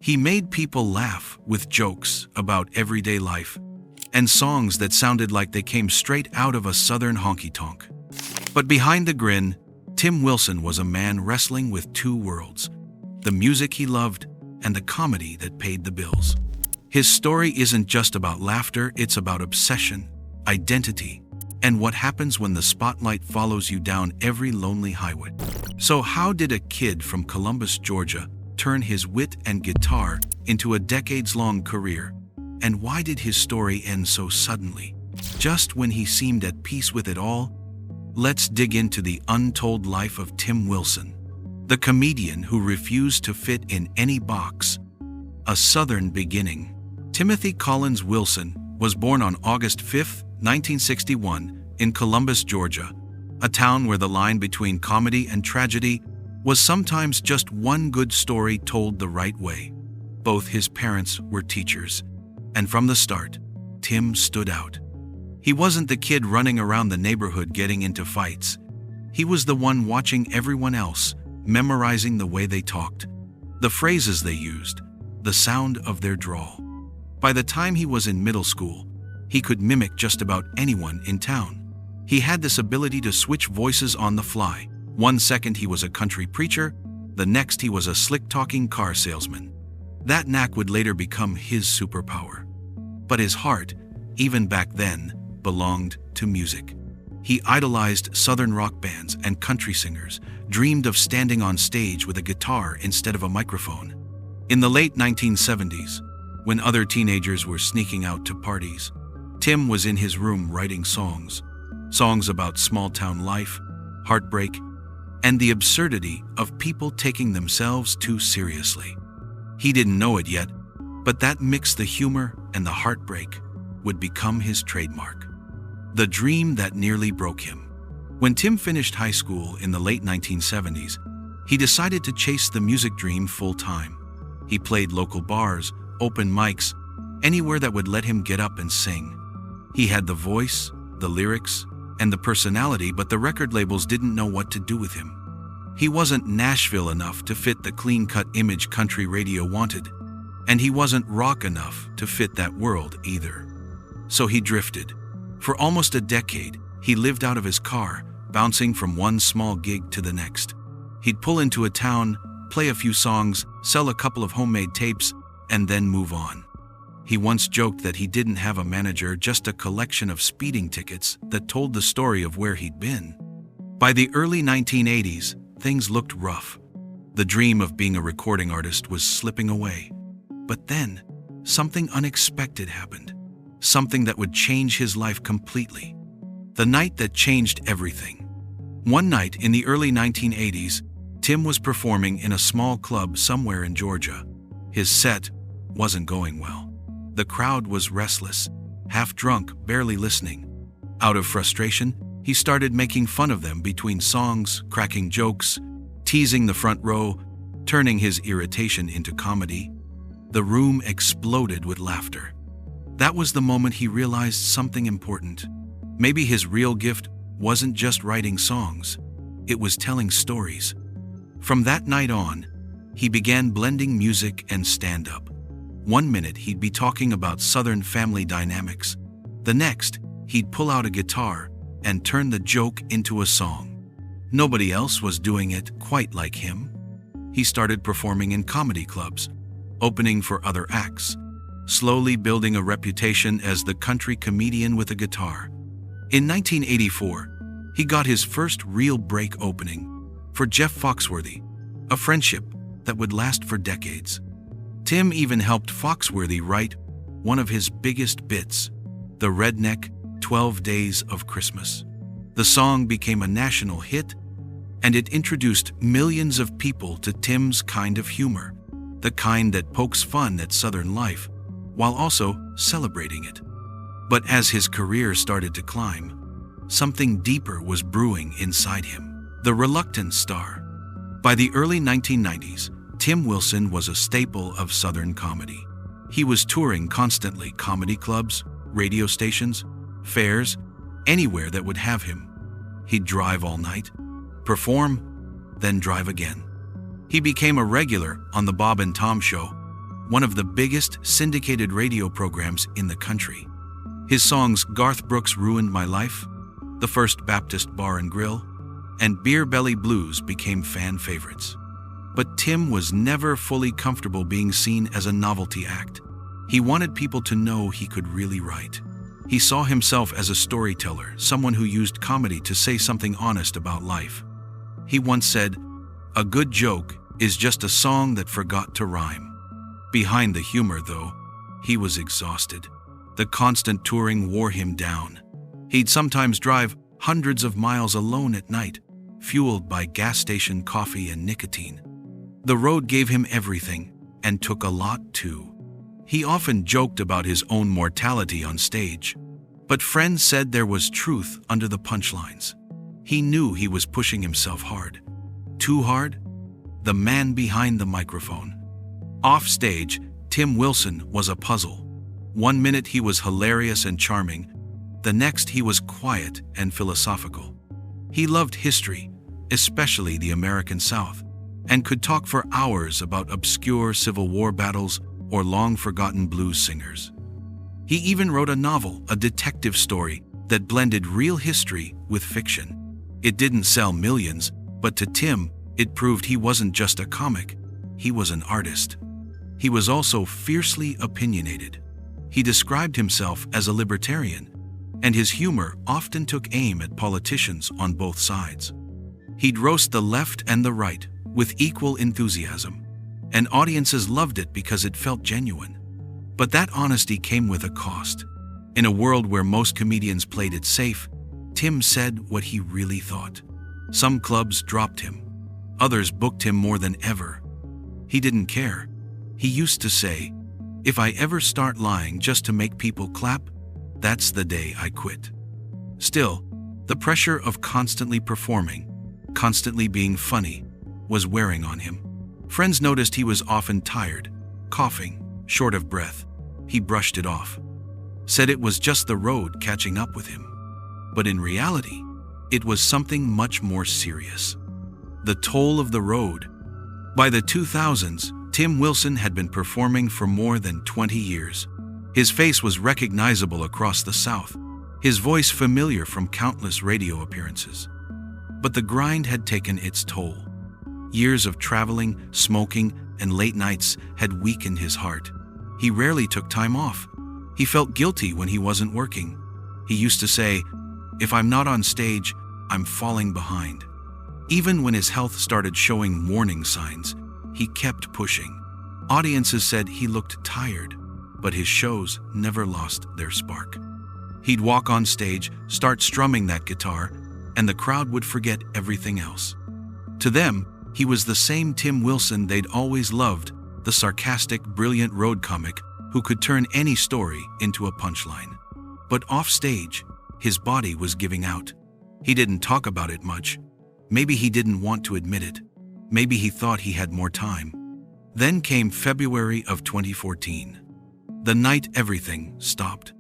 He made people laugh with jokes about everyday life and songs that sounded like they came straight out of a southern honky-tonk. But behind the grin, Tim Wilson was a man wrestling with two worlds: the music he loved and the comedy that paid the bills. His story isn't just about laughter, it's about obsession, identity, and what happens when the spotlight follows you down every lonely highway. So how did a kid from Columbus, Georgia, turn his wit and guitar into a decades-long career? And why did his story end so suddenly, just when he seemed at peace with it all? Let's dig into the untold life of Tim Wilson, the comedian who refused to fit in any box. A Southern beginning. Timothy Collins Wilson was born on August 5, 1961, in Columbus, Georgia, a town where the line between comedy and tragedy was sometimes just one good story told the right way. Both his parents were teachers, and from the start, Tim stood out. He wasn't the kid running around the neighborhood getting into fights. He was the one watching everyone else, memorizing the way they talked, the phrases they used, the sound of their drawl. By the time he was in middle school, he could mimic just about anyone in town. He had this ability to switch voices on the fly. One second he was a country preacher, the next he was a slick-talking car salesman. That knack would later become his superpower. But his heart, even back then, belonged to music. He idolized Southern rock bands and country singers, dreamed of standing on stage with a guitar instead of a microphone. In the late 1970s, when other teenagers were sneaking out to parties, Tim was in his room writing songs about small-town life, heartbreak, and the absurdity of people taking themselves too seriously. He didn't know it yet, but that mix, the humor and the heartbreak, would become his trademark. The dream that nearly broke him. When Tim finished high school in the late 1970s, he decided to chase the music dream full-time. He played local bars, open mics, anywhere that would let him get up and sing. He had the voice, the lyrics, and the personality, but the record labels didn't know what to do with him. He wasn't Nashville enough to fit the clean-cut image country radio wanted, and he wasn't rock enough to fit that world either. So he drifted. For almost a decade, he lived out of his car, bouncing from one small gig to the next. He'd pull into a town, play a few songs, sell a couple of homemade tapes, and then move on. He once joked that he didn't have a manager, just a collection of speeding tickets that told the story of where he'd been. By the early 1980s, things looked rough. The dream of being a recording artist was slipping away. But then, something unexpected happened. Something that would change his life completely. The night that changed everything. One night in the early 1980s, Tim was performing in a small club somewhere in Georgia. His set wasn't going well. The crowd was restless, half drunk, barely listening. Out of frustration, he started making fun of them between songs, cracking jokes, teasing the front row, turning his irritation into comedy. The room exploded with laughter. That was the moment he realized something important. Maybe his real gift wasn't just writing songs, it was telling stories. From that night on, he began blending music and stand-up. One minute he'd be talking about Southern family dynamics. The next, he'd pull out a guitar and turn the joke into a song. Nobody else was doing it quite like him. He started performing in comedy clubs, opening for other acts, slowly building a reputation as the country comedian with a guitar. In 1984, he got his first real break opening for Jeff Foxworthy, a friendship that would last for decades. Tim even helped Foxworthy write one of his biggest bits, the redneck 12 Days of Christmas. The song became a national hit, and it introduced millions of people to Tim's kind of humor, the kind that pokes fun at Southern life, while also celebrating it. But as his career started to climb, something deeper was brewing inside him. The reluctant star. By the early 1990s, Tim Wilson was a staple of Southern comedy. He was touring constantly, comedy clubs, radio stations, fairs, anywhere that would have him. He'd drive all night, perform, then drive again. He became a regular on the Bob and Tom Show, one of the biggest syndicated radio programs in the country. His songs Garth Brooks' Ruined My Life, The First Baptist Bar and Grill, and Beer Belly Blues became fan favorites. But Tim was never fully comfortable being seen as a novelty act. He wanted people to know he could really write. He saw himself as a storyteller, someone who used comedy to say something honest about life. He once said, "A good joke is just a song that forgot to rhyme." Behind the humor, though, he was exhausted. The constant touring wore him down. He'd sometimes drive hundreds of miles alone at night, fueled by gas station coffee and nicotine. The road gave him everything, and took a lot too. He often joked about his own mortality on stage, but friends said there was truth under the punchlines. He knew he was pushing himself hard. Too hard? The man behind the microphone. Off stage, Tim Wilson was a puzzle. One minute he was hilarious and charming, the next he was quiet and philosophical. He loved history, especially the American South, and could talk for hours about obscure Civil War battles or long-forgotten blues singers. He even wrote a novel, a detective story, that blended real history with fiction. It didn't sell millions, but to Tim, it proved he wasn't just a comic, he was an artist. He was also fiercely opinionated. He described himself as a libertarian, and his humor often took aim at politicians on both sides. He'd roast the left and the right with equal enthusiasm, and audiences loved it because it felt genuine. But that honesty came with a cost. In a world where most comedians played it safe, Tim said what he really thought. Some clubs dropped him. Others booked him more than ever. He didn't care. He used to say, "If I ever start lying just to make people clap, that's the day I quit." Still, the pressure of constantly performing, constantly being funny, was wearing on him. Friends noticed he was often tired, coughing, short of breath. He brushed it off. Said it was just the road catching up with him. But in reality, it was something much more serious. The toll of the road. By the 2000s, Tim Wilson had been performing for more than 20 years. His face was recognizable across the South, his voice familiar from countless radio appearances. But the grind had taken its toll. Years of traveling, smoking, and late nights had weakened his heart. He rarely took time off. He felt guilty when he wasn't working. He used to say, "If I'm not on stage, I'm falling behind." Even when his health started showing warning signs, he kept pushing. Audiences said he looked tired, but his shows never lost their spark. He'd walk on stage, start strumming that guitar, and the crowd would forget everything else. To them, he was the same Tim Wilson they'd always loved, the sarcastic, brilliant road comic who could turn any story into a punchline. But off stage, his body was giving out. He didn't talk about it much. Maybe he didn't want to admit it. Maybe he thought he had more time. Then came February of 2014. The night everything stopped.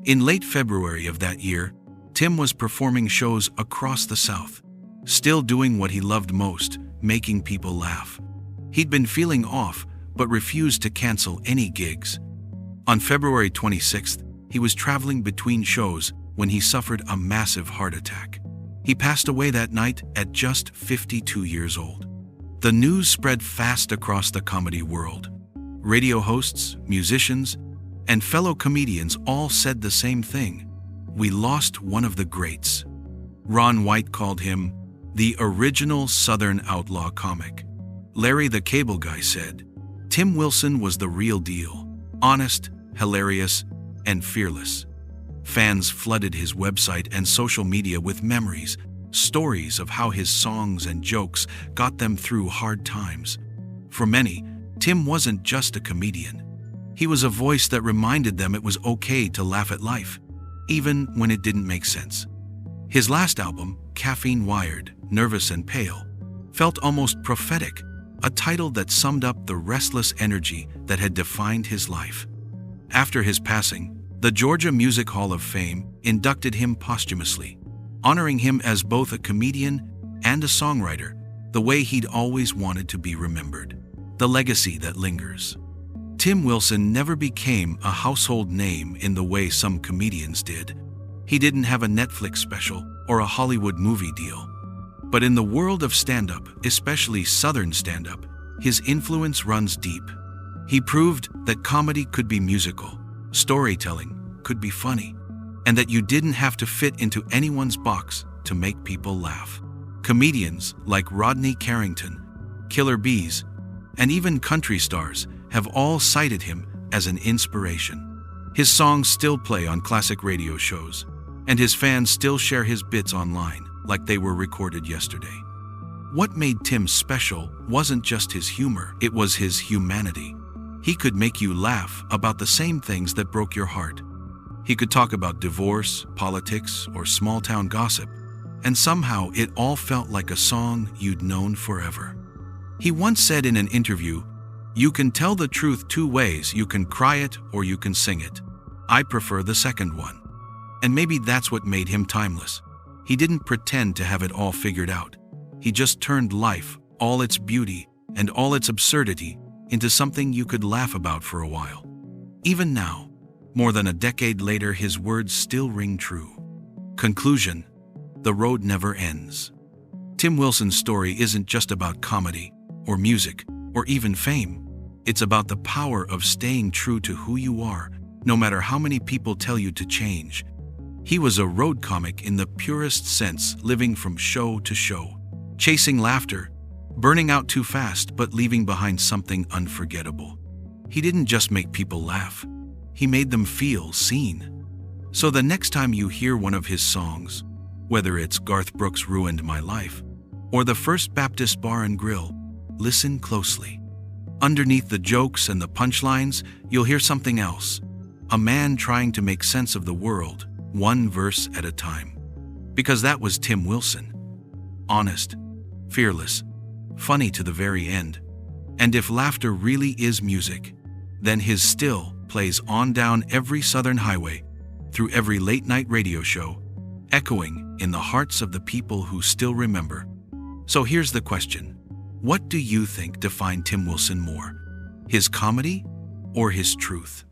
In late February of that year, Tim was performing shows across the South, still doing what he loved most, making people laugh. He'd been feeling off, but refused to cancel any gigs. On February 26th, he was traveling between shows when he suffered a massive heart attack. He passed away that night at just 52 years old. The news spread fast across the comedy world. Radio hosts, musicians, and fellow comedians all said the same thing. We lost one of the greats. Ron White called him the original Southern outlaw comic. Larry the Cable Guy said, Tim Wilson was the real deal, honest, hilarious, and fearless. Fans flooded his website and social media with memories, stories of how his songs and jokes got them through hard times. For many, Tim wasn't just a comedian. He was a voice that reminded them it was okay to laugh at life, even when it didn't make sense. His last album, Caffeine Wired, Nervous and Pale, felt almost prophetic, a title that summed up the restless energy that had defined his life. After his passing, the Georgia Music Hall of Fame inducted him posthumously, honoring him as both a comedian and a songwriter, the way he'd always wanted to be remembered. The legacy that lingers. Tim Wilson never became a household name in the way some comedians did. He didn't have a Netflix special or a Hollywood movie deal. But in the world of stand-up, especially Southern stand-up, his influence runs deep. He proved that comedy could be musical, storytelling could be funny, and that you didn't have to fit into anyone's box to make people laugh. Comedians like Rodney Carrington, Killer Bees, and even country stars have all cited him as an inspiration. His songs still play on classic radio shows, and his fans still share his bits online like they were recorded yesterday. What made Tim special wasn't just his humor, it was his humanity. He could make you laugh about the same things that broke your heart. He could talk about divorce, politics, or small-town gossip, and somehow it all felt like a song you'd known forever. He once said in an interview, "You can tell the truth two ways, you can cry it or you can sing it. I prefer the second one." And maybe that's what made him timeless. He didn't pretend to have it all figured out. He just turned life, all its beauty, and all its absurdity, into something you could laugh about for a while. Even now, more than a decade later, his words still ring true. Conclusion: the road never ends. Tim Wilson's story isn't just about comedy, or music, or even fame. It's about the power of staying true to who you are, no matter how many people tell you to change. He was a road comic in the purest sense, living from show to show, chasing laughter, burning out too fast, but leaving behind something unforgettable. He didn't just make people laugh, he made them feel seen. So the next time you hear one of his songs, whether it's Garth Brooks' Ruined My Life, or the First Baptist Bar and Grill, listen closely. Underneath the jokes and the punchlines, you'll hear something else. A man trying to make sense of the world, one verse at a time. Because that was Tim Wilson. Honest, fearless, funny to the very end. And if laughter really is music, then his still plays on down every southern highway, through every late-night radio show, echoing in the hearts of the people who still remember. So here's the question. What do you think defined Tim Wilson more? His comedy or his truth?